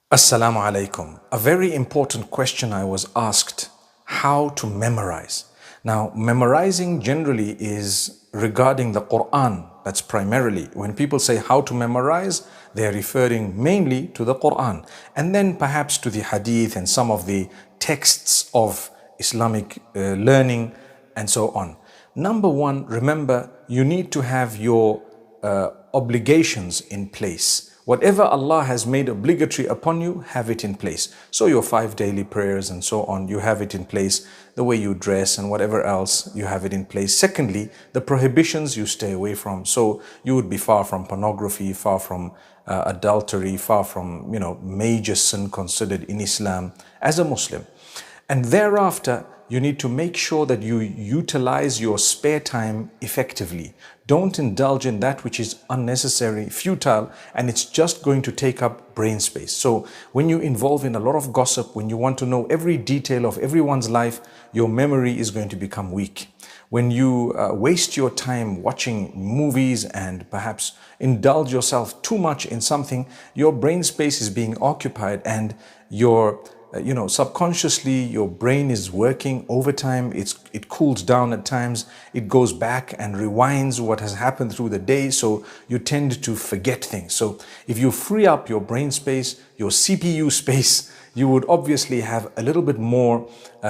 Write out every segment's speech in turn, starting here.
Assalamu alaikum. A very important question I was asked: how to memorize. Now, memorizing generally is regarding the Qur'an. That's primarily. When people say how to memorize, they are referring mainly to the Qur'an, and then perhaps to the hadith and some of the texts of Islamic learning and so on. Number one, remember, you need to have your obligations in place. Whatever Allah has made obligatory upon you, have it in place. So your 5 daily prayers and so on, you have it in place. The way you dress and whatever else, you have it in place. Secondly, the prohibitions you stay away from. So you would be far from pornography, far from adultery, far from, major sin considered in Islam as a Muslim. And thereafter, you need to make sure that you utilize your spare time effectively. Don't indulge in that which is unnecessary, futile, and it's just going to take up brain space. So when you involve in a lot of gossip, when you want to know every detail of everyone's life, your memory is going to become weak. When you waste your time watching movies and perhaps indulge yourself too much in something, your brain space is being occupied and your subconsciously your brain is working overtime. It cools down at times. It goes back and rewinds what has happened through the day. So you tend to forget things. So if you free up your brain space, your CPU space, you would obviously have a little bit more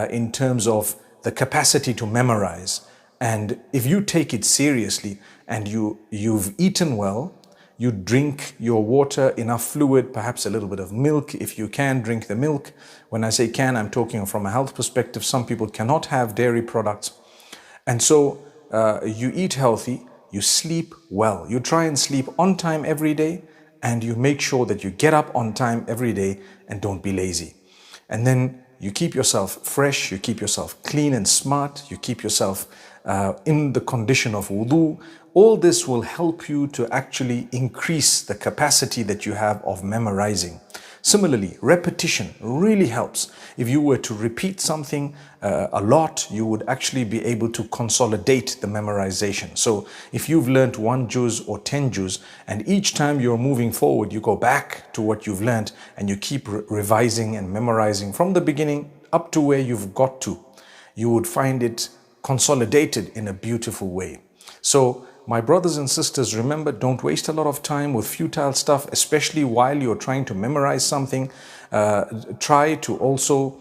in terms of the capacity to memorize. And if you take it seriously and you've eaten well, you drink your water, enough fluid, perhaps a little bit of milk. If you can, drink the milk. When I say can, I'm talking from a health perspective. Some people cannot have dairy products. And so you eat healthy, you sleep well. You try and sleep on time every day, and you make sure that you get up on time every day and don't be lazy. And then you keep yourself fresh, you keep yourself clean and smart, you keep yourself in the condition of wudu. All this will help you to actually increase the capacity that you have of memorizing. Similarly, repetition really helps. If you were to repeat something a lot, you would actually be able to consolidate the memorization. So if you've learned 1 juz or 10 juz, and each time you're moving forward, you go back to what you've learned and you keep revising and memorizing from the beginning up to where you've got to, you would find it consolidated in a beautiful way. So my brothers and sisters, remember, don't waste a lot of time with futile stuff, especially while you're trying to memorize something. Try to also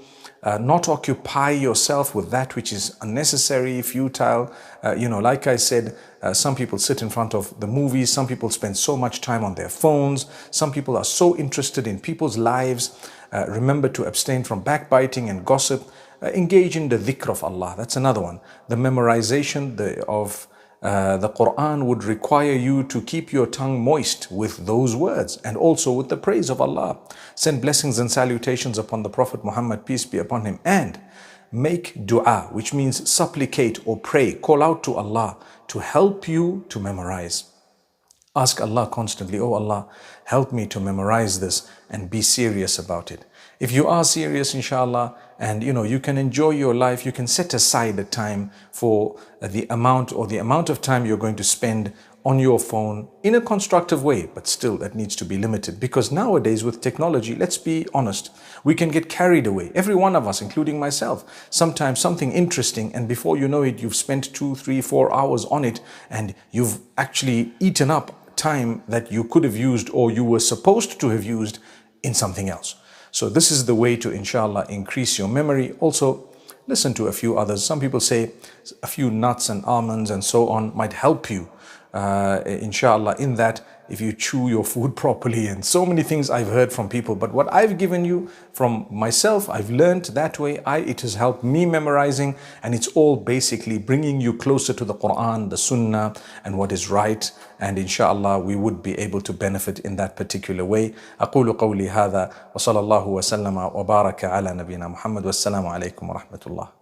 not occupy yourself with that which is unnecessary, futile. Like I said, some people sit in front of the movies. Some people spend so much time on their phones. Some people are so interested in people's lives. Remember to abstain from backbiting and gossip. Engage in the dhikr of Allah. That's another one. The memorization of the Qur'an would require you to keep your tongue moist with those words and also with the praise of Allah. Send blessings and salutations upon the Prophet Muhammad, peace be upon him, and make dua, which means supplicate or pray, call out to Allah to help you to memorize. Ask Allah constantly, oh Allah, help me to memorize this, and be serious about it. If you are serious, inshallah, and you can enjoy your life, you can set aside the time for the amount of time you're going to spend on your phone in a constructive way, but still that needs to be limited, because nowadays with technology, let's be honest, we can get carried away. Every one of us, including myself, sometimes something interesting, and before you know it, you've spent 2, 3, 4 hours on it, and you've actually eaten up time that you could have used or you were supposed to have used in something else. So this is the way to, inshallah, increase your memory. Also, listen to a few others. Some people say a few nuts and almonds and so on might help you, inshallah, in that if you chew your food properly, and so many things I've heard from people. But what I've given you from myself, I've learned that way. It has helped me memorizing, and it's all basically bringing you closer to the Qur'an, the Sunnah, and what is right. And inshallah, we would be able to benefit in that particular way. أقول قولي هذا وصلى الله وسلم وبارك على نبينا محمد والسلام عليكم ورحمة الله.